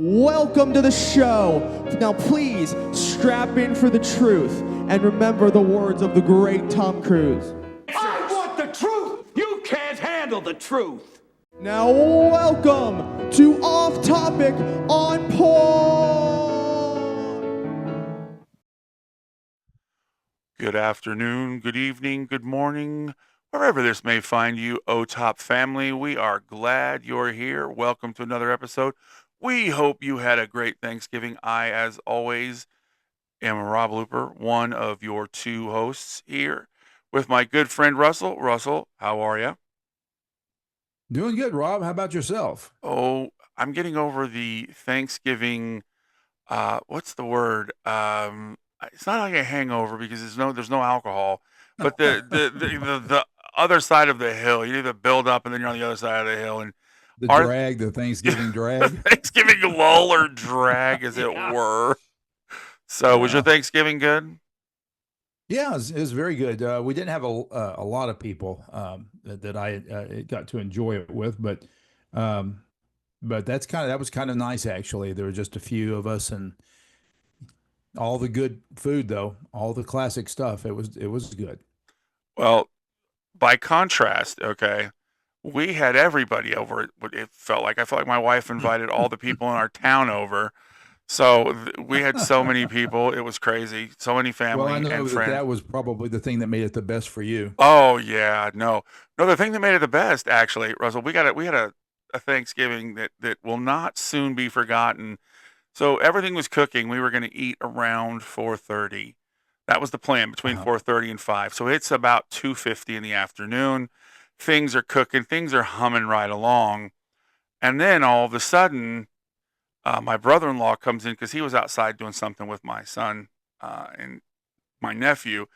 Welcome to the show. Now please strap in for the truth and remember the words of the great Tom Cruise. I want the truth! You can't handle the truth! Now welcome to Off Topic on Porn. Good afternoon, good evening, good morning, wherever this may find you, O-Top family. We are glad you're here. Welcome to another episode. We hope you had a great Thanksgiving. I, as always, am Rob Looper, one of your two hosts here with my good friend Russell. Russell, how are you? Doing good, Rob. How about yourself? Oh, I'm getting over the Thanksgiving, what's the word? It's not like a hangover because there's no alcohol, but the other side of the hill. You do the build up and then you're on the other side of the hill, and The Thanksgiving drag. Thanksgiving lull or drag, as it were. So, was your Thanksgiving good? Yeah, it was very good. We didn't have a lot of people that I got to enjoy it with, but that was kind of nice actually. There were just a few of us and all the good food though, all the classic stuff. It was good. Well, by contrast, okay, we had everybody over. It felt like I felt like my wife invited all the people in our town over. So we had so many people. It was crazy. So many family Well, I know and friends. that was probably the thing that made it the best for you. Oh yeah, no. The thing that made it the best, actually, Russell, we had a Thanksgiving that will not soon be forgotten. So everything was cooking. We were going to eat around 4:30. That was the plan, between 4:30 and 5. So it's about 2:50 in the afternoon. Things are cooking. Things are humming right along. And then all of a sudden, my brother-in-law comes in because he was outside doing something with my son and my nephew.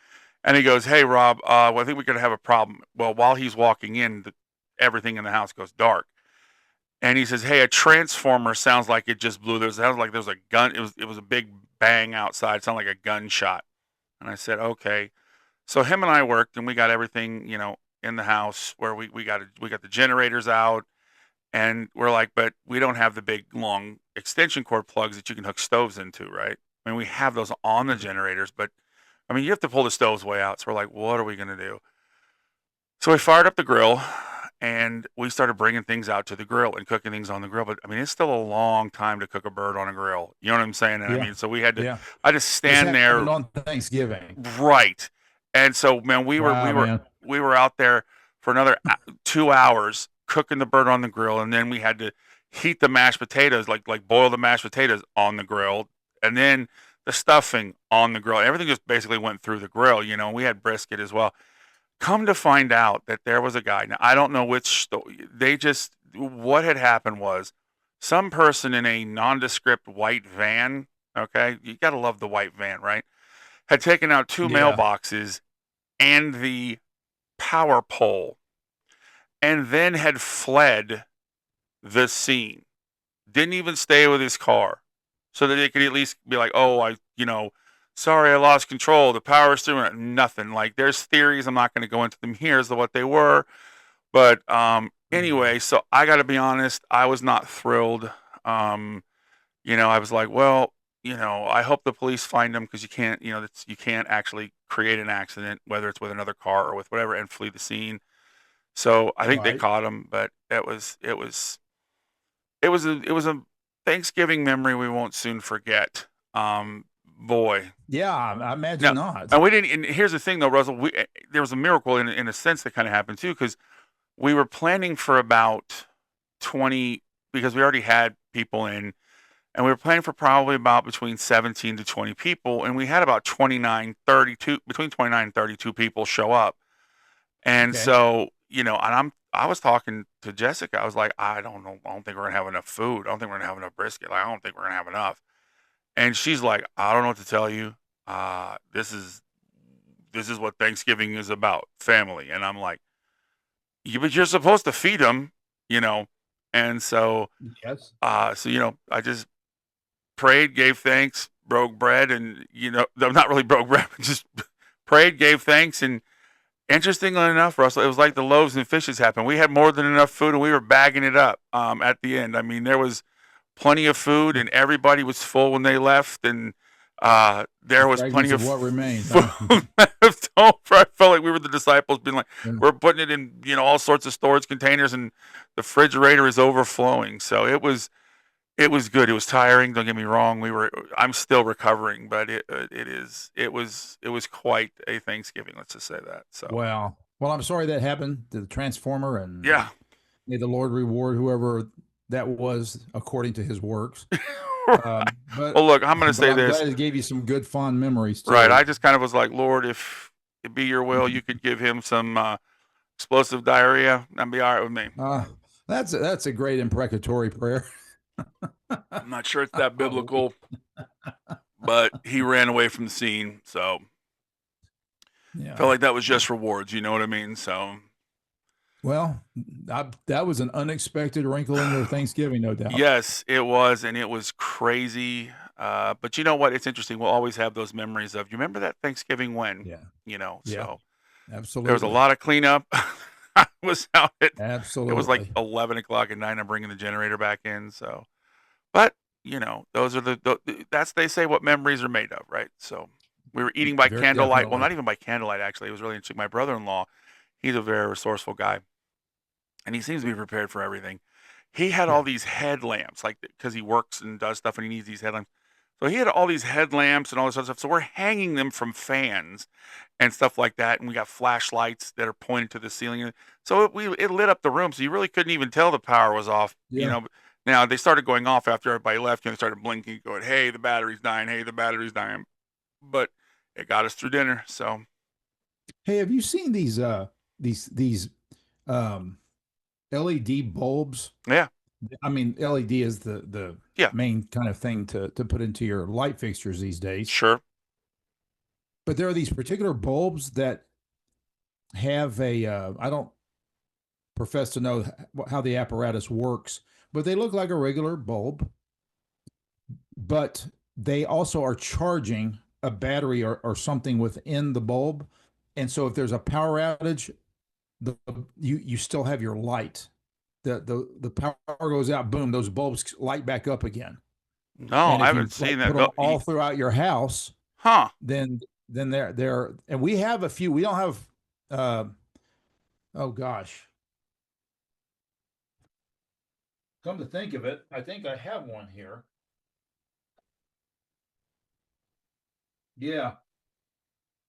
And he goes, "Hey, Rob, well, I think we're going to have a problem." Well, while he's walking in, everything in the house goes dark. And he says, "Hey, a transformer sounds like it just blew. It sounds like there was a gun. It was a big bang outside. It sounded like a gunshot." And I said, "Okay." So him and I worked, and we got everything, in the house where we got the generators out, and we're like, but we don't have the big long extension cord plugs that you can hook stoves into, right? I mean, we have those on the generators, but I mean, you have to pull the stoves way out. So we're like, what are we gonna do? So we fired up the grill, and we started bringing things out to the grill and cooking things on the grill. But I mean, it's still a long time to cook a bird on a grill. You know what I'm saying? And I mean, so we had to. Yeah. I just stand there on Thanksgiving. right, and so man, we were out there for another 2 hours cooking the bird on the grill, and then we had to heat the mashed potatoes, like boil the mashed potatoes on the grill, and then the stuffing on the grill. Everything just basically went through the grill. We had brisket as well. Come to find out that there was a guy. Now, I don't know which what had happened was some person in a nondescript white van, okay, you got to love the white van, right, had taken out two mailboxes and the power pole, and then had fled the scene. Didn't even stay with his car so that they could at least be like, oh, sorry, I lost control. The power's through. Nothing. Like, there's theories. I'm not going to go into them here as to what they were. But anyway, so I got to be honest. I was not thrilled. I was like, well, I hope the police find him, because you can't actually create an accident, whether it's with another car or with whatever, and flee the scene. So I think they caught him, but it was a Thanksgiving memory we won't soon forget. Boy. Yeah, I imagine not. And we didn't. And here's the thing, though, Russell. There was a miracle in a sense that kind of happened too, because we were planning for about 20, because we already had people in, and we were planning for probably about between 17 to 20 people, and we had about between 29 and 32 people show up. And so, and I was talking to Jessica. I was like, I don't know. I don't think we're gonna have enough food. I don't think we're gonna have enough brisket. I don't think we're gonna have enough. And she's like, I don't know what to tell you. This is what Thanksgiving is about, family. And I'm like, yeah, but you're supposed to feed them, And so, I just prayed, gave thanks, broke bread, and not really broke bread, but just prayed, gave thanks, and interestingly enough, Russell, it was like the loaves and fishes happened. We had more than enough food, and we were bagging it up at the end. I mean, there was plenty of food, and everybody was full when they left, and there was plenty Fragments of of what remained, huh? food left over. I felt like we were the disciples being like, Yeah. we're putting it in, all sorts of storage containers, and the refrigerator is overflowing. So it was good. It was tiring. Don't get me wrong. I'm still recovering, but it was quite a Thanksgiving. Let's just say that. So Wow. Well, I'm sorry that happened to the Transformer, and yeah. may the Lord reward whoever that was according to his works. But Well, look, I'm going to but say I'm this. glad it gave you some good fond memories Right. too. I just kind of was like, Lord, if it be your will, you could give him some explosive diarrhea. That'd be all right with me. That's a great imprecatory prayer. I'm not sure it's that Probably. biblical, but he ran away from the scene. So Yeah. felt like that was just rewards. You know what I mean? So Well, that was an unexpected wrinkle in your Thanksgiving, no doubt. yes, it was, and it was crazy. But you know what? It's interesting. We'll always have those memories of, you remember that Thanksgiving when, Yeah. Yeah. Yeah. So there was a Absolutely. lot of cleanup. I was out it was like Absolutely. 11 o'clock at night. I'm bringing the generator back in. So, but those are that's, they say, what memories are made of, right? So we were eating by Very candlelight. Well, definitely. not even by candlelight, actually. It was really interesting. My brother-in-law, he's a very resourceful guy, and he seems to be prepared for everything. He had all Yeah. these headlamps, like, because he works and does stuff, and he needs these headlamps. So he had all these headlamps and all this other stuff. So we're hanging them from fans and stuff like that, and we got flashlights that are pointed to the ceiling. So it lit up the room, so you really couldn't even tell the power was off. Yeah. Now they started going off after everybody left. They started blinking, going, "Hey, the battery's dying. Hey, the battery's dying." But it got us through dinner. So Hey, have you seen these um LED bulbs? yeah, I mean, LED is the yeah, main kind of thing to put into your light fixtures these days. sure. But there are these particular bulbs that have I don't profess to know how the apparatus works, but they look like a regular bulb, but they also are charging a battery or something within the bulb. And so if there's a power outage, you still have your light. The power goes out, boom, those bulbs light back up again. No, And I if you haven't seen like that. put them all throughout your house, Huh? then they're and we have a few. We don't have oh gosh. Come to think of it, I think I have one here. Yeah.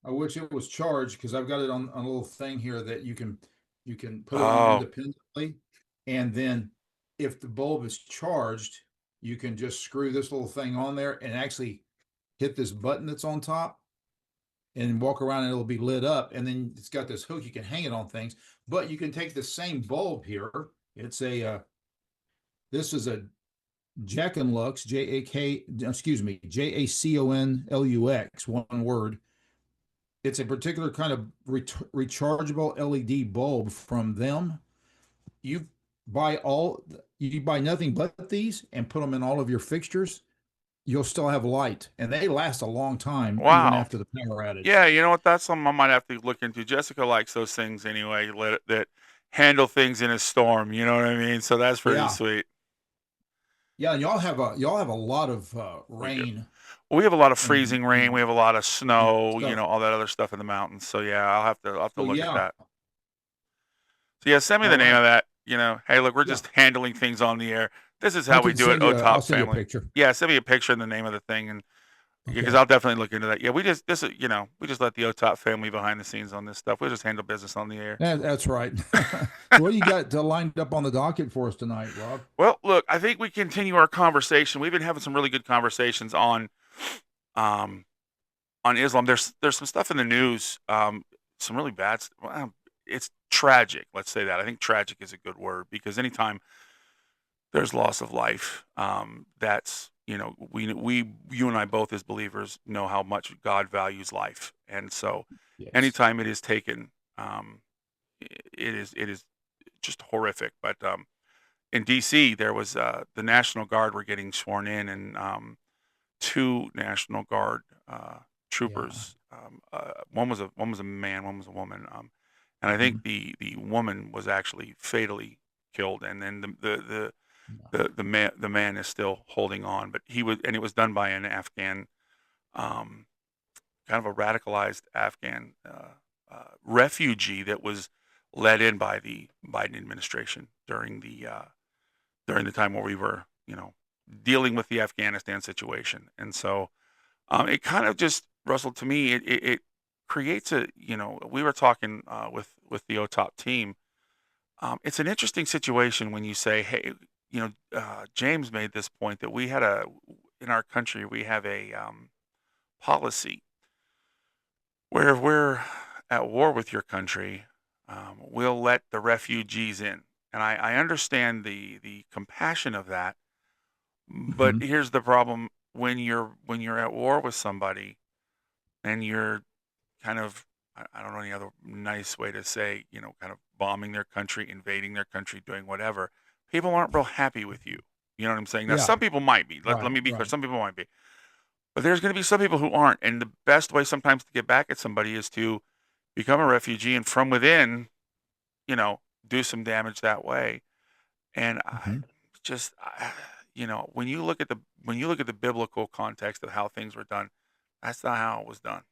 I wish it was charged because I've got it on a little thing here that you can put it on Oh, independently. And then if the bulb is charged, you can just screw this little thing on there and actually hit this button that's on top and walk around and it'll be lit up. And then it's got this hook, you can hang it on things, but you can take the same bulb here. It's this is a Jack and Lux, JACONLUX, one word. It's a particular kind of rechargeable LED bulb from them. You you buy nothing but these and put them in all of your fixtures. You'll still have light, and they last a long time even wow. after the power outage. Yeah, you know what? That's something I might have to look into. Jessica likes those things anyway, that handle things in a storm. You know what I mean? So that's pretty Yeah, sweet. yeah, and y'all have a lot of We do. rain Well, we have a lot of and freezing rain. We have a lot of snow. stuff. All that other stuff in the mountains. So yeah, I'll have to So look at yeah, that. So yeah, send me all the name right. of that. Hey, look, we're Yeah, just handling things on the air. This is how we do it. I'll OTOP send you a family. picture. Yeah, send me a picture and the name of the thing, and because Okay. I'll definitely look into that. Yeah, we just let the OTOP family behind the scenes on this stuff. We just handle business on the air. That's right. What do you got lined up on the docket for us tonight, Rob? Well, look, I think we continue our conversation. We've been having some really good conversations um, on Islam. There's some stuff in the news, some really bad. Well, it's tragic. Let's say that. I think tragic is a good word, because anytime there's loss of life, that's you and I both, as believers, know how much God values life, and so Yes. anytime it is taken, um, it is just horrific. But in D.C., there was the National Guard were getting sworn in, and two National Guard Yeah. troopers. One was a man, one was a woman, and I think Mhm. the woman was actually fatally killed, and then the the man is still holding on, but it was done by an Afghan, um, kind of a radicalized Afghan refugee that was led in by the Biden administration during the time where we were, dealing with the Afghanistan situation. And so it kind of just, Russell, to me, it creates we were talking with the OTOP team. It's an interesting situation when you say, hey, James made this point that in our country, we have a policy where if we're at war with your country, we'll let the refugees in. And I understand the compassion of that, but Mhm. here's the problem: when you're at war with somebody and you're kind of, I don't know any other nice way to say, kind of bombing their country, invading their country, doing whatever, people aren't real happy with you. You know what I'm saying? Now, Yeah. some people might be. Let Right. me be clear. Right. Some people might be. But there's going to be some people who aren't. And the best way sometimes to get back at somebody is to become a refugee and from within, do some damage that way. And I Mhm. just, when you look at the biblical context of how things were done, that's not how it was done.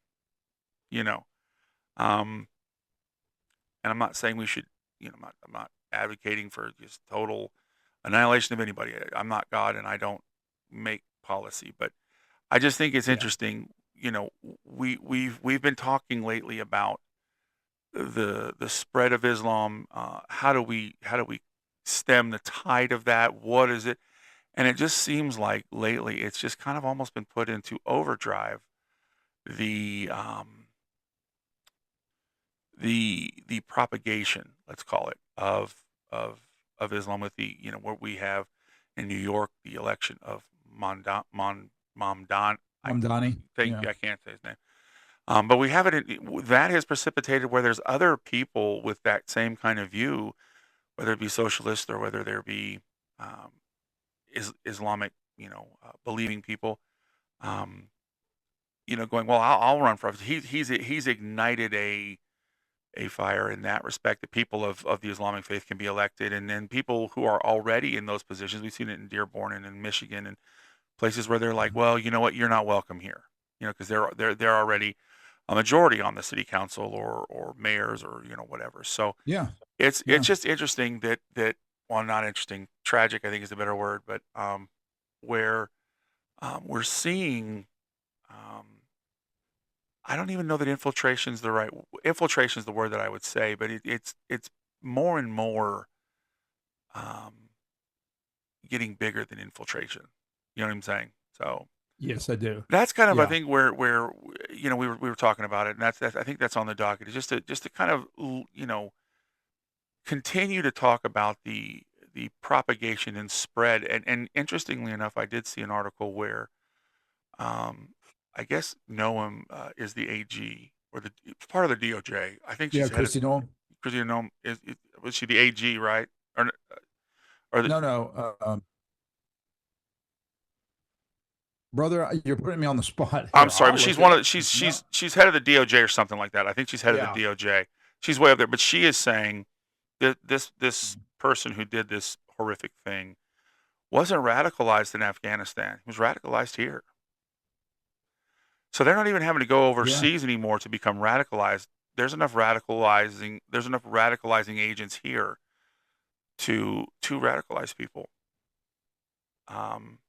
You know, um, and I'm not saying we should, I'm not advocating for just total annihilation of anybody. I'm not God, and I don't make policy, but I just think it's Yeah. interesting. We've been talking lately about the spread of Islam. How do we stem the tide of that? What is it? And it just seems like lately it's just kind of almost been put into overdrive. The the propagation, let's call it, of of Islam with what we have in New York, the election of Mamdan. I Mamdani. thank Yeah. you. I can't say his name. But we have that has precipitated where there's other people with that same kind of view, whether it be socialist or whether there be um, Islamic, believing people, um, going, well, I'll run for. He's ignited a fire in that respect that people of the Islamic faith can be elected, and then people who are already in those positions. We've seen it in Dearborn and in Michigan and places where they're like, well, you know what, you're not welcome here, because they're already a majority on the city council or mayors or whatever. So Yeah. it's Yeah. just interesting that well, not interesting, tragic, I think is a better word, but where we're seeing, um, I don't even know that infiltration is the word that I would say, but it's more and more um, getting bigger than infiltration. You know what I'm saying? So Yes, I do. that's kind of, I Yeah. think, where we were talking about it, and that's I think that's on the docket. Is just to kind of continue to talk about the propagation and spread. And interestingly enough, I did see an article where um, I guess Noam is the AG or the part of the DOJ. I think Yeah. she's headed. Christy Noel. Christina Noam was she the AG, right? Or the No, no. Brother, you're putting me on the spot I'm here. sorry, I'll but she's look it one of up. the, No. she's head of the DOJ or something like that. I think she's head of the Yeah. DOJ. She's way up there, but she is saying that this person who did this horrific thing wasn't radicalized in Afghanistan. He was radicalized here. So they're not even having to go Yeah. overseas anymore to become radicalized. There's enough radicalizing agents here to radicalize people. Um,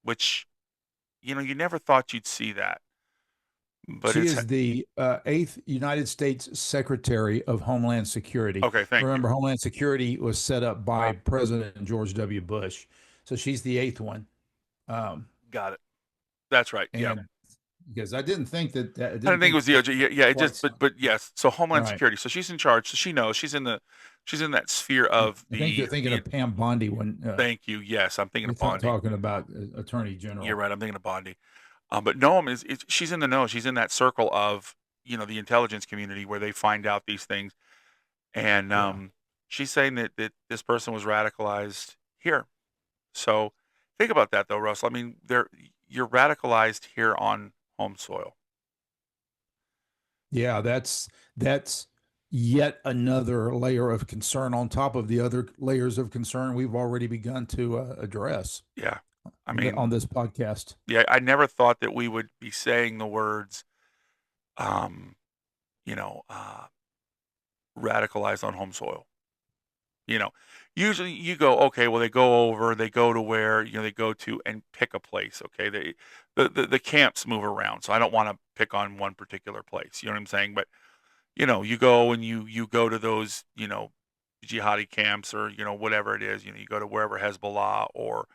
which you never thought you'd see that, but She it's is the eighth United States Secretary of Homeland Security. okay. Thank you. Remember, Homeland Security was set up by President George W. Bush. So she's the eighth one. Um, Got it. That's right. Yeah. and because I didn't think I I didn't didn't think it think was that DOJ. Yeah, yeah. It quite just, so. but yes. So Homeland Right. Security. So she's in charge. So she knows she's in that sphere of I think you're thinking of Pam Bondi when Thank you. Yes, I'm thinking you're of Bondi. talking about Attorney You're General. right. I'm thinking of Bondi. But Noam she's in the know. She's in that circle of the intelligence community where they find out these things, and Yeah. she's saying that this person was radicalized here. So think about that though, Russell. I mean, you're radicalized here on home soil. Yeah, that's yet another layer of concern on top of the other layers of concern we've already begun to address Yeah. I mean, on this podcast. yeah, I never thought that we would be saying the words, um, you know, radicalized on home soil. You know, usually you go, okay, well, they go to where, they go to and pick a place. Okay. The camps move around. So I don't want to pick on one particular place. You know what I'm saying? But, you go and you go to those, jihadi camps or, whatever it is, you go to wherever Hezbollah or,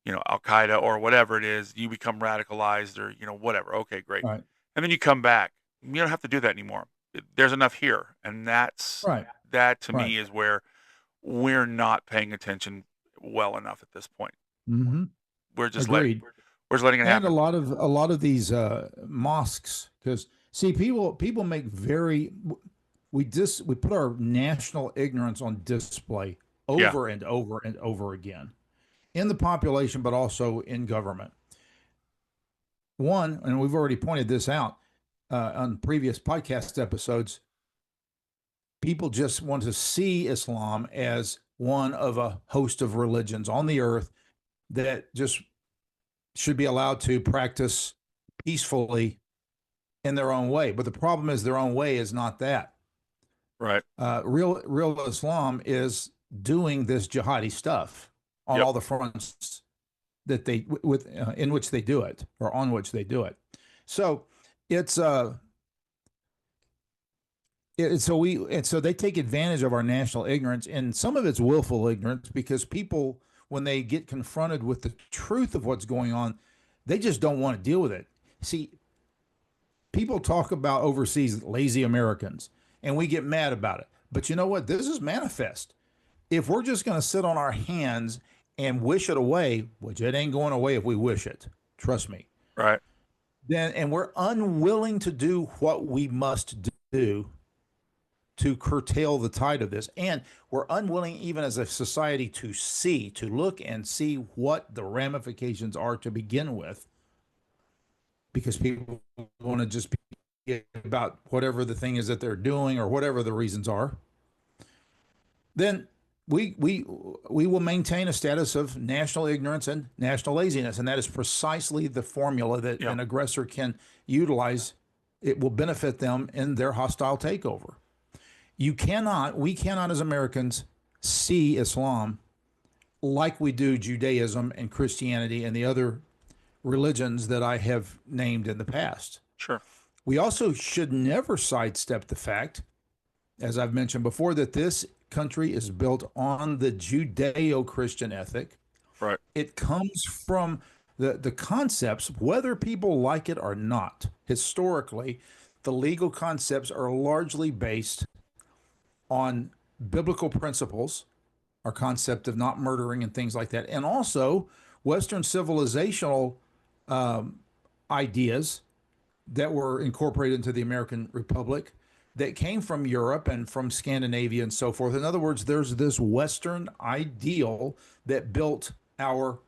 Al Qaeda or whatever it is, you become radicalized or, whatever. Okay, great. Right. And then you come back. You don't have to do that anymore. There's enough here. And Right. that to Right. me is where we're not paying attention well enough at this point. Mm-hmm. We're just Agreed. we're just letting it And happen. a lot of these mosques, because see, people make we put our national ignorance on display Yeah, over and over and over again in the population, but also in government. One, and we've already pointed this out on previous podcast episodes, people just want to see Islam as one of a host of religions on the earth that just should be allowed to practice peacefully in their own way. But the problem is their own way is not that. right. Real Islam is doing this jihadi stuff on Yep. all the fronts that they with in which they do it or on which they do it. So it's so they take advantage of our national ignorance, and some of it's willful ignorance because people, when they get confronted with the truth of what's going on, they just don't want to deal with it. See, people talk about overseas lazy Americans, and we get mad about it. But you know what? This is manifest. If we're just going to sit on our hands and wish it away, which it ain't going away if we wish it, trust me, Right. then, and we're unwilling to do what we must do to curtail the tide of this. And we're unwilling, even as a society, to look and see what the ramifications are to begin with, because people want to just be about whatever the thing is that they're doing or whatever the reasons are. Then we will maintain a status of national ignorance and national laziness, and that is precisely the formula that Yeah. an aggressor can utilize. It will benefit them in their hostile takeover. We cannot as Americans see Islam like we do Judaism and Christianity and the other religions that I have named in the past. Sure. We also should never sidestep the fact, as I've mentioned before, that this country is built on the Judeo-Christian ethic. Right. It comes from the concepts, whether people like it or not. Historically, the legal concepts are largely based on biblical principles, our concept of not murdering and things like that, and also Western civilizational ideas that were incorporated into the American Republic that came from Europe and from Scandinavia and so forth. In other words, there's this Western ideal that built our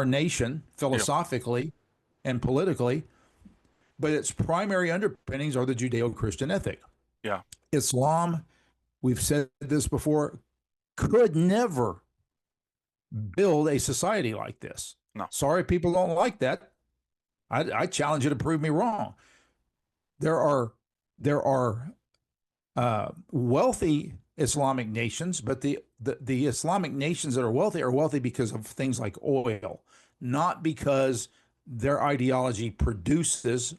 nation philosophically and politically, but its primary underpinnings are the Judeo-Christian ethic. Yeah. Islam, we've said this before, could never build a society like this. No. Sorry, people don't like that. I challenge you to prove me wrong. There are wealthy Islamic nations, but the Islamic nations that are wealthy because of things like oil, not because their ideology producers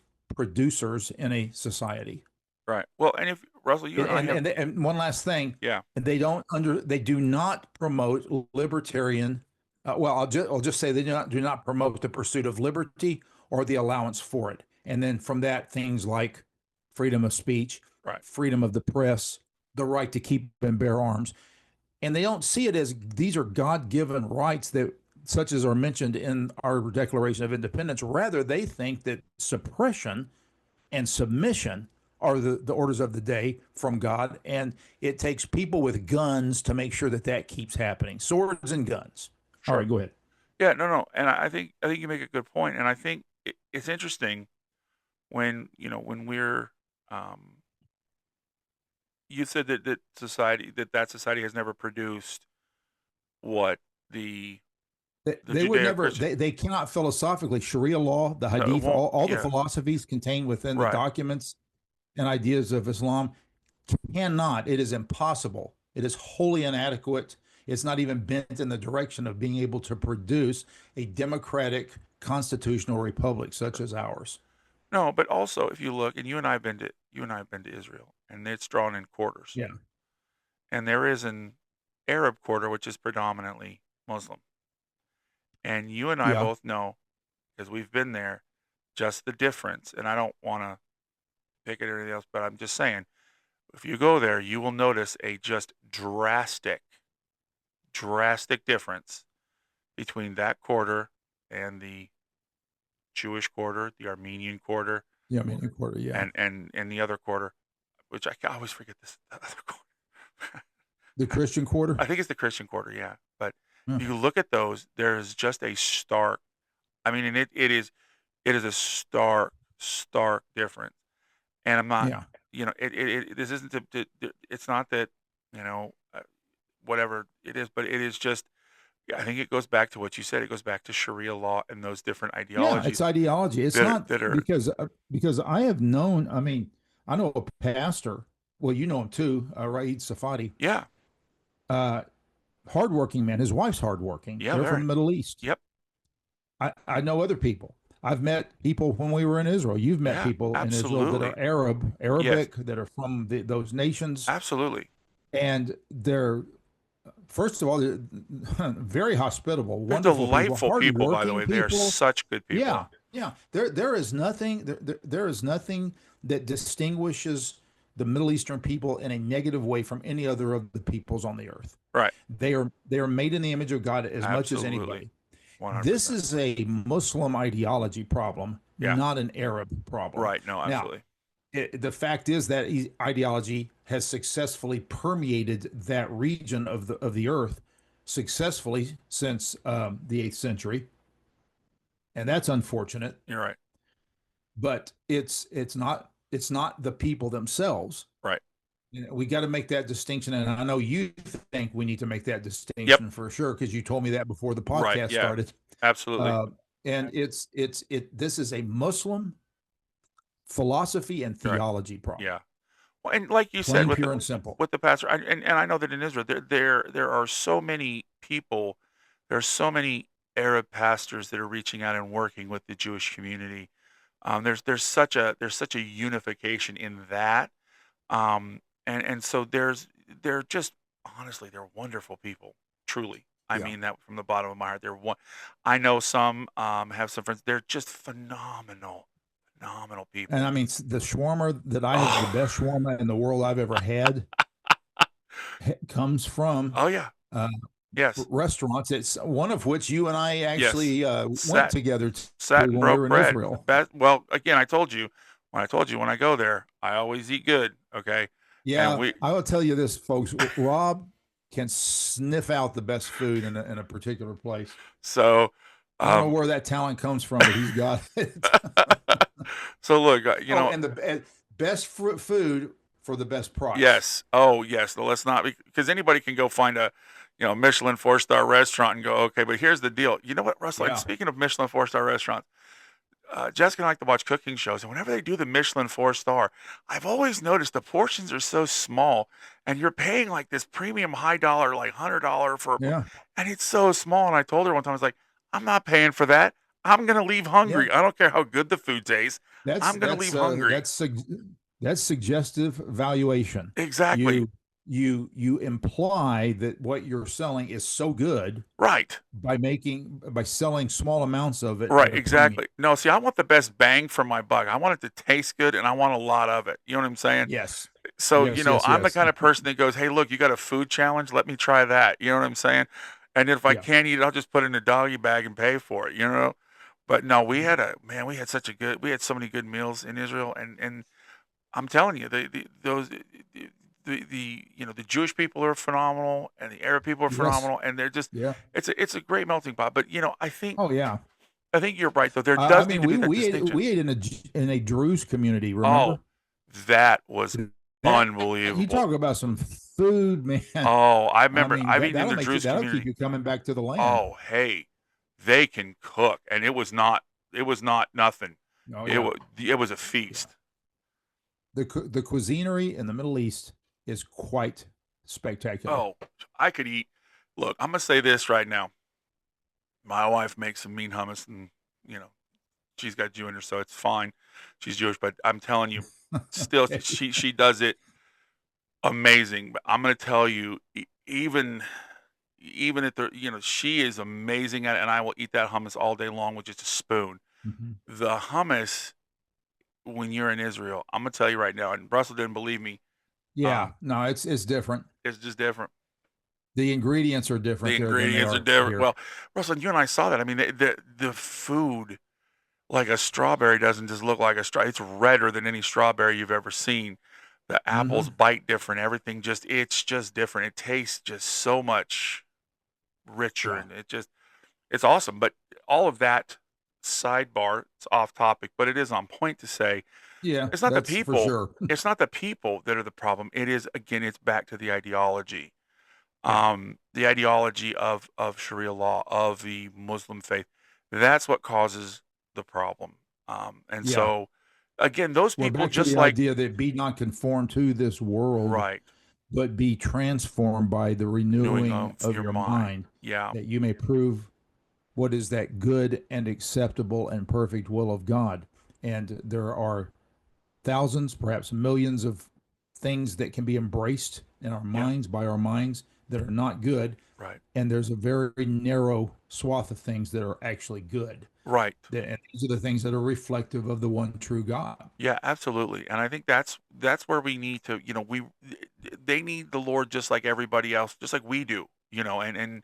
in a society. Right. Well, and if Russell, you and I have, And one last thing, yeah. they do not promote libertarian. I'll just say they do not promote the pursuit of liberty or the allowance for it. And then from that, things like freedom of speech, Right. freedom of the press, the right to keep and bear arms, and they don't see it as these are God-given rights that such as are mentioned in our Declaration of Independence. Rather, they think that suppression and submission are the orders of the day from God, and it takes people with guns to make sure that keeps happening. Swords and guns. Sure. All right, go ahead. Yeah. No. And I think you make a good point, and I think it's interesting when when we're you said that society has never produced what the They would never, Judeo-Christian. they cannot philosophically, Sharia law, the No, it Hadith, won't. all the Yeah, philosophies contained within the right. documents and ideas of Islam cannot, it is impossible. It is wholly inadequate. It's not even bent in the direction of being able to produce a democratic constitutional republic such as ours. No, but also if you look, and you and I have been to Israel, and it's drawn in quarters, Yeah. and there is an Arab quarter which is predominantly Muslim, and you and I Yeah. both know because we've been there, just the difference. And I don't want to pick at anything else, but I'm just saying, if you go there, you will notice a just drastic difference between that quarter and the Jewish quarter, the Armenian quarter, Yeah. I mean, a quarter. Yeah. and the other quarter, which I always forget this the other quarter. The Christian quarter. I think it's the Christian quarter, yeah. But Yeah. if you look at those, there is just a stark. I mean, and it is a stark difference. And I'm not, Yeah. this isn't it's not that, whatever it is, but it is just. I think it goes back to what you said. It goes back to Sharia law and those different Yeah. ideologies It's ideology. It's that not are because I have known, I mean, I know a pastor. Well, you know him too, Raid Safadi. yeah, Hardworking man. His wife's hardworking. yeah, They're from very, the Middle East. yep, I know other people. I've met people when we were in Israel. You've met yeah, people in Israel that absolutely, are yes, Arabic, that are from those nations, absolutely. and they're first of all they're very hospitable, They're wonderful people, delightful people, by the hardworking way. They are people. such good Yeah, people. yeah. There is nothing there is nothing that distinguishes the Middle Eastern people in a negative way from any other of the peoples on the earth. Right, They are made in the image of God as much as absolutely, anybody. This 100%. is a Muslim ideology problem, Yeah, not an Arab problem. right. No, Now, absolutely. the fact is that ideology has successfully permeated that region of the earth successfully since the 8th century, and that's unfortunate. You're right. But it's not the people themselves. Right. We got to make that distinction, and I know you think we need to make that Yep. distinction for sure because you told me that before the Right. podcast Yeah. started. Absolutely. And this is a Muslim philosophy and Right. theology problem. Yeah. Well, and like you said, Plain, with pure, and simple. the pastor, and I know that in Israel, there are so many people, there are so many Arab pastors that are reaching out and working with the Jewish community. There's such a unification in that, and so they're just honestly they're wonderful people, truly. I Yeah. mean that from the bottom of my heart. They're one. I know some have some friends. They're just phenomenal people. And I mean, the shawarma that I have, the best shawarma in the world I've ever had, comes from Oh yeah. Yes. restaurants. It's one of which you and I actually Sat- went together to Sat and when we broke were in bread. Israel. Well, again, I told you when I go there, I always eat good. Okay. Yeah, And we I will tell you this, folks. Rob can sniff out the best food in a particular place. so I don't know where that talent comes from, but he's got it. so look, And the best food for the best price. yes. Oh, yes. No, let's not because anybody can go find a Michelin 4-star restaurant and go, okay, but here's the deal. You know what, Russell? Yeah. And speaking of Michelin 4-star restaurants, Jessica and I like to watch cooking shows, and whenever they do the Michelin 4-star, I've always noticed the portions are so small, and you're paying like this premium high dollar, like $100 for, Yeah. and it's so small. And I told her one time, I was like, I'm not paying for that. I'm gonna leave hungry. I don't care how good the food tastes. I'm gonna leave hungry. That's suggestive valuation. Exactly. You imply that what you're selling is so good Right. by selling small amounts of it. Right. at a Exactly. premium. No, see, I want the best bang for my buck. I want it to taste good, and I want a lot of it. You know what I'm saying? Yes. So, Yes, I'm the yes. kind of person that goes, hey, look, you got a food challenge? Let me try that. You know what I'm saying? And if I Yeah. can't eat it, I'll just put it in a doggy bag and pay for it. But no, we had so many good meals in Israel. And I'm telling you, the Jewish people are phenomenal and the Arab people are Yes. phenomenal. And they're just, Yeah. it's a great melting pot. But, I think Oh yeah. you're right, though. There I does mean, need to be that we distinction. ate in a Druze community. Remember? Oh, that was You Unbelievable. talk about some food, man. Oh, I I remember mean, I've eaten in the that'll Druze that'll keep community. you coming back to the land. Oh, hey, they can cook, and it was not nothing. Oh It yeah, was a yeah. feast. The cuisinery in the Middle East is quite spectacular. Oh, I could eat. Look, I'm gonna say this right now. My wife makes some mean hummus, and you know she's got Jew in her, so it's fine. She's Jewish, but I'm telling you, still Okay. she does it amazing. But I'm gonna tell you, even if she is amazing at it, and I will eat that hummus all day long with just a spoon. Mhm. The hummus when you're in Israel, I'm gonna tell you right now, and Russell didn't believe me. Yeah, no, it's different. It's just different. The ingredients are The different there than they ingredients are are different. here. Well, Russell, you and I saw that. I mean, the food, like a strawberry, doesn't just look like a straw. It's redder than any strawberry you've ever seen. The apples Hmm. bite different. Everything it's just different. It tastes just so much richer, Yeah, and it's awesome. But all of that sidebar, it's off topic, but it is on point to say yeah, it's not the that's for people. sure. It's not the people that are the problem. It is, again, it's back to the ideology. Yeah, The ideology of Sharia law, of the Muslim faith. That's what causes the problem. And yeah. so, again, those We're people back to just the like idea that be not conformed to this world, right, but be transformed by the renewing renewing of of your your mind. mind, Yeah, that you may prove what is that good and acceptable and perfect will of God. And there are thousands, perhaps millions of things that can be embraced in our yeah, minds by our minds that are not good. right, And there's a very narrow swath of things that are actually good. right. And these are the things that are reflective of the one true God. Yeah, absolutely. And I think that's where we need to, they need the Lord just like everybody else, just like we do, and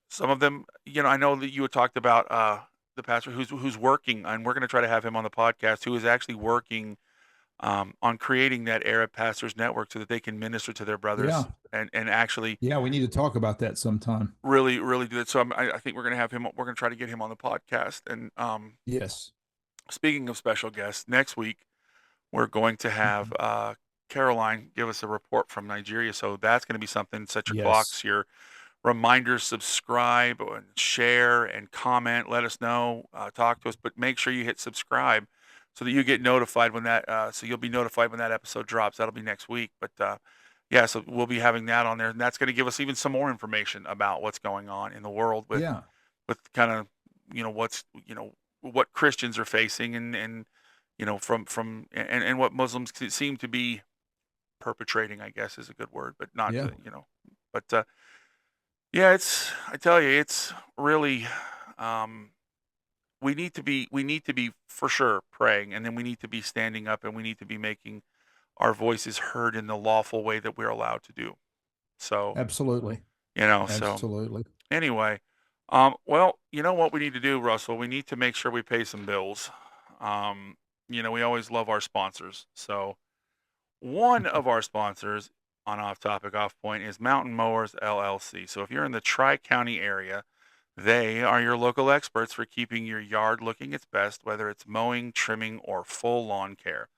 some of them, I know that you had talked about the pastor who's working, and we're going to try to have him on the podcast, who is actually working on creating that Arab pastors network so that they can minister to their brothers Yeah. and actually Yeah. We need to talk about that sometime. really, really do that. So I think we're going to have him. We're going to try to get him on the podcast. And Yes. speaking of special guests, next week we're going to have Mhm. Caroline give us a report from Nigeria. So that's going to be something. Set your Yes. clocks, your reminders, subscribe and share and comment. Let us know, talk to us, but make sure you hit subscribe so that you get notified when so you'll be notified when that episode drops. That'll be next week. But yeah, so we'll be having that on there, and that's going to give us even some more information about what's going on in the world Yeah. with kind of, what's, what Christians are facing and, and what Muslims seem to be perpetrating, I guess is a good word, but not Yeah. to, but yeah, I tell you, it's really, we need to be for sure praying, and then we need to be standing up, and we need to be making our voices heard in the lawful way that we're allowed to do. So, Absolutely. so Absolutely. anyway, well, you know what we need to do, Russell? We need to make sure we pay some bills. Um, we always love our sponsors. So, one of our sponsors on Off Topic, Off Point is Mountain Mowers LLC. So, if you're in the Tri County area, they are your local experts for keeping your yard looking its best, whether it's mowing, trimming, or full lawn care.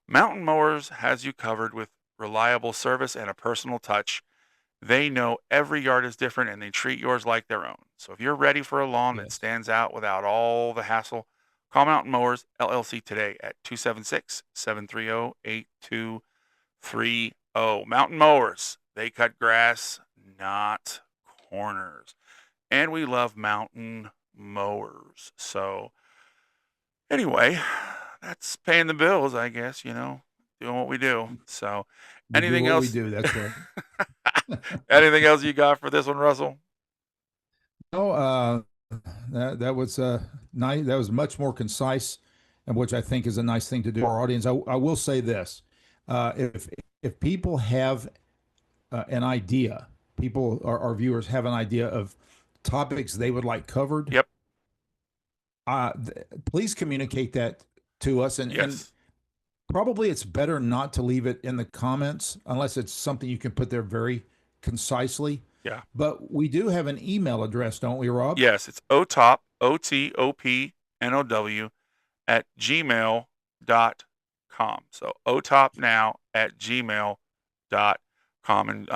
Mountain Mowers has you covered with reliable service and a personal touch. They know every yard is different and they treat yours like their own. So if you're ready for a lawn that Yes. stands out without all the hassle, call Mountain Mowers LLC today at 276-730-8230. Mountain Mowers, they cut grass, not corners. And we love mountain mowers. Anyway, that's paying the bills, I guess, doing what we do. So We do anything what we else? do. That's right. Anything else you got for this one, Russell? No, that was nice. That was much more concise, and which I think is a nice thing to do. Our audience, I will say this: if people have an idea, our viewers have an idea of topics they would like covered, Yep. please communicate that to us. And Yes. probably it's better not to leave it in the comments unless it's something you can put there very concisely. Yeah. But we do have an email address, don't we, Rob? Yes. It's OTOPNOW @gmail.com. gmail.com. So otopnow@gmail.com.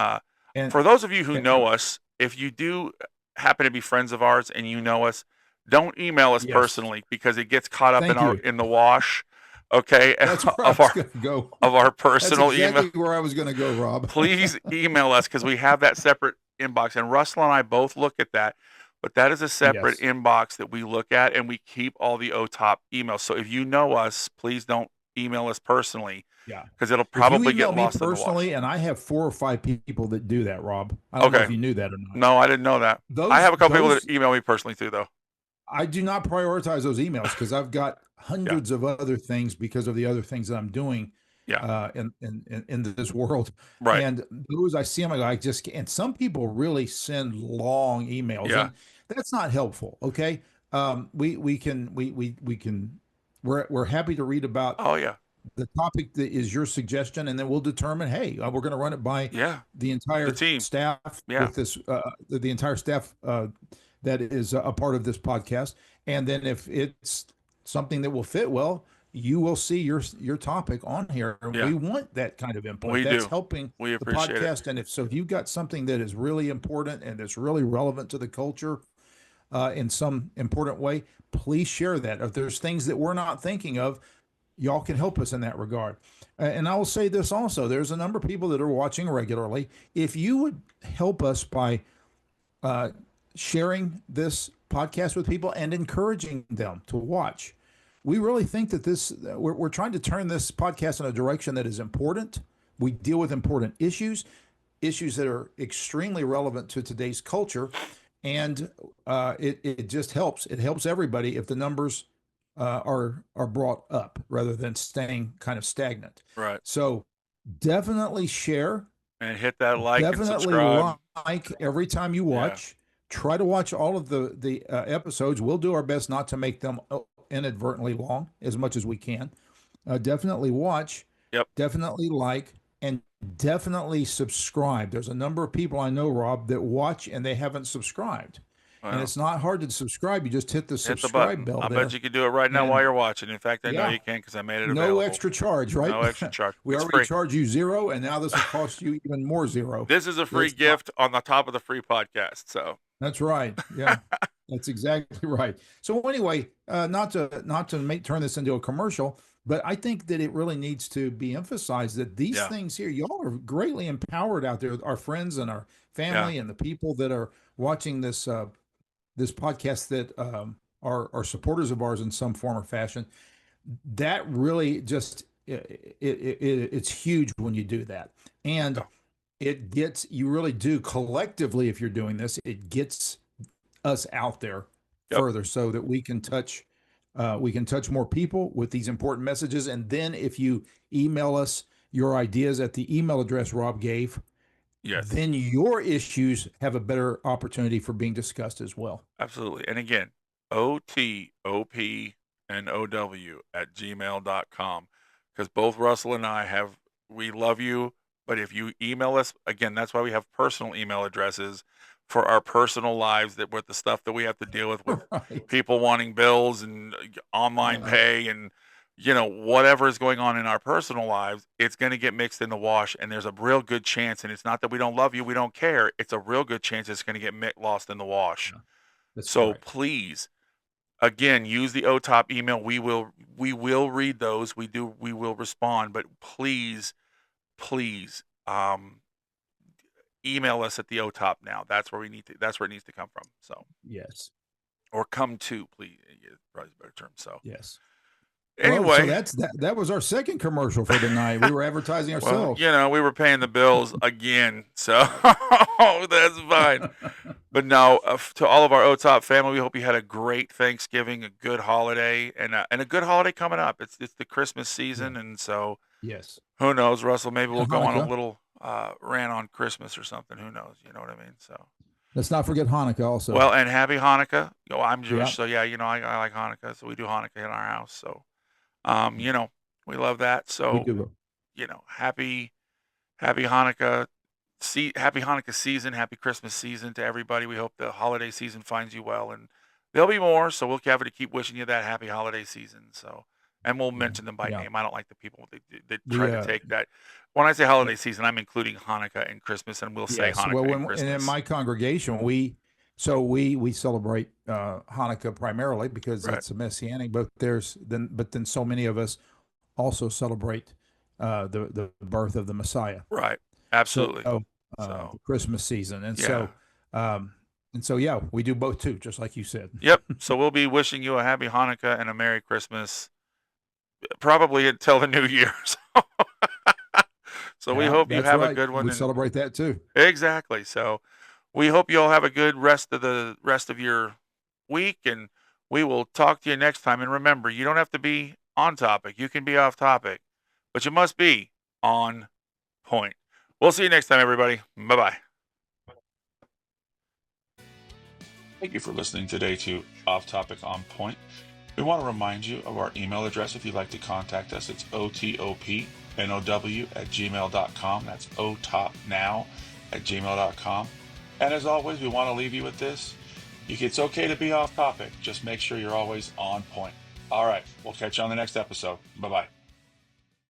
And For those of you who and- know us, if you do happen to be friends of ours and you know us, don't email us Yes. personally because it gets caught up Thank in you. the wash, okay, That's where I of was our going to go. of our That's personal exactly email. where I was going to go, Rob. Please email us because we have that separate inbox, and Russell and I both look at that. But that is a separate Yes. inbox that we look at, and we keep all the OTOP emails. So if you know us, please don't email us personally Yeah. because it'll If you probably email get me lost in the wash. personally, and I have 4 or 5 people that do that, Rob. I don't know if Okay. you knew that or not. No, I didn't know that. I have a couple people that email me personally too, though. I do not prioritize those emails because I've got hundreds of other things because of the other things that I'm doing Yeah. in this world. Right. And those I see them, I just and some people really send long emails, Yeah. and that's not helpful. Okay. We can we're happy to read about Oh yeah. the topic that is your suggestion, and then we'll determine, hey, we're going to run it by Yeah. the entire The team. staff Yeah. with this, the entire staff that is a part of this podcast. And then if it's something that will fit well, you will see your topic on here. And Yeah. we want that kind of input. We That's do. helping We the appreciate it. podcast. And if you've got something that is really important and it's really relevant to the culture, in some important way, please share that. If there's things that we're not thinking of, y'all can help us in that regard. And I will say this also: there's a number of people that are watching regularly. If you would help us by sharing this podcast with people and encouraging them to watch, we really think that we're trying to turn this podcast in a direction that is important. We deal with important issues that are extremely relevant to today's culture, and it just helps. It helps everybody if the numbers are brought up rather than staying kind of stagnant. Right. So definitely share. And hit that like and Definitely subscribe. like every time you watch. Try to watch all of the episodes. We'll do our best not to make them inadvertently long as much as we can. Definitely watch. Yep. Definitely like, and definitely subscribe. There's a number of people I know, Rob, that watch and they haven't subscribed. Well, And it's not hard to subscribe. You just hit the hit the subscribe button. bell I there. bet you could do it right now And- while you're watching. In fact, I know Yeah. you can because I made it No available. extra charge, right? No extra charge. We It's already free. charge you $0, and now this will cost you even more $0. This is a free It's not- gift on the top of the free podcast. So That's right. Yeah, that's exactly right. So anyway, not to turn this into a commercial, but I think that it really needs to be emphasized that these Yeah. things here, y'all are greatly empowered out there. Our friends and our family and the people that are watching this this podcast that are supporters of ours in some form or fashion. That really just it's huge when you do that, and Yeah. it gets you really do collectively. If you're doing this, it gets us out there Yep. further so that we can touch more people with these important messages. And then if you email us your ideas at the email address Rob gave, yes, then your issues have a better opportunity for being discussed as well. absolutely. And again, otopnow@gmail.com, because both Russell and I we love you. But if you email us, again, that's why we have personal email addresses for our personal lives, that with the stuff that we have to deal with Right. people wanting bills and online pay and whatever is going on in our personal lives, it's going to get mixed in the wash, and there's a real good chance, and it's not that we don't love you, we don't care, it's a real good chance it's going to get lost in the wash. That's So correct. please, again, use the OTOP email. We will read those. We will respond, but please email us at the OTOP now. That's where it needs to come from. So, Yes. or come to, please. Probably a better term. So Yes. anyway, Well, so that was our second commercial for the night. We were advertising well, ourselves. we were paying the bills again, so that's fine. But no, to all of our OTOP family, we hope you had a great Thanksgiving, a good holiday, and a good holiday coming up. It's the Christmas season, and so Yes. who knows, Russell? Maybe we'll go on a Hanukkah. little rant on Christmas or something. Who knows? You know what I mean? So, Let's not forget Hanukkah also. well, and happy Hanukkah. I'm Jewish, Yeah. so yeah, I like Hanukkah, so we do Hanukkah in our house. So, we love that. we So, do. happy Hanukkah. Happy Hanukkah season, happy Christmas season to everybody. We hope the holiday season finds you well, and there'll be more. So we'll have to keep wishing you that happy holiday season. So and we'll mention them by Yeah. name. I don't like the people that try to Yeah. take that. When I say holiday season, I'm including Hanukkah and Christmas, and we'll say Yes. Hanukkah Well, and and in Christmas. my congregation, we celebrate Hanukkah primarily because Right. it's a messianic. But then so many of us also celebrate the birth of the Messiah. Right. Absolutely. So, So, the Christmas season, yeah. yeah, we do both too, just like you said. Yep. So we'll be wishing you a happy Hanukkah and a Merry Christmas, probably until the New Year. So we Yeah, hope you that's have a right. good one. We And celebrate that too. exactly. So we hope you all have a good rest of your week, and we will talk to you next time. And remember, you don't have to be on topic. You can be off topic, but you must be on point. We'll see you next time, everybody. Bye-bye. Thank you for listening today to Off Topic On Point. We want to remind you of our email address if you'd like to contact us. It's otopnow@gmail.com. That's otopnow@gmail.com. And as always, we want to leave you with this. It's okay to be off topic. Just make sure you're always on point. All right. We'll catch you on the next episode. Bye-bye.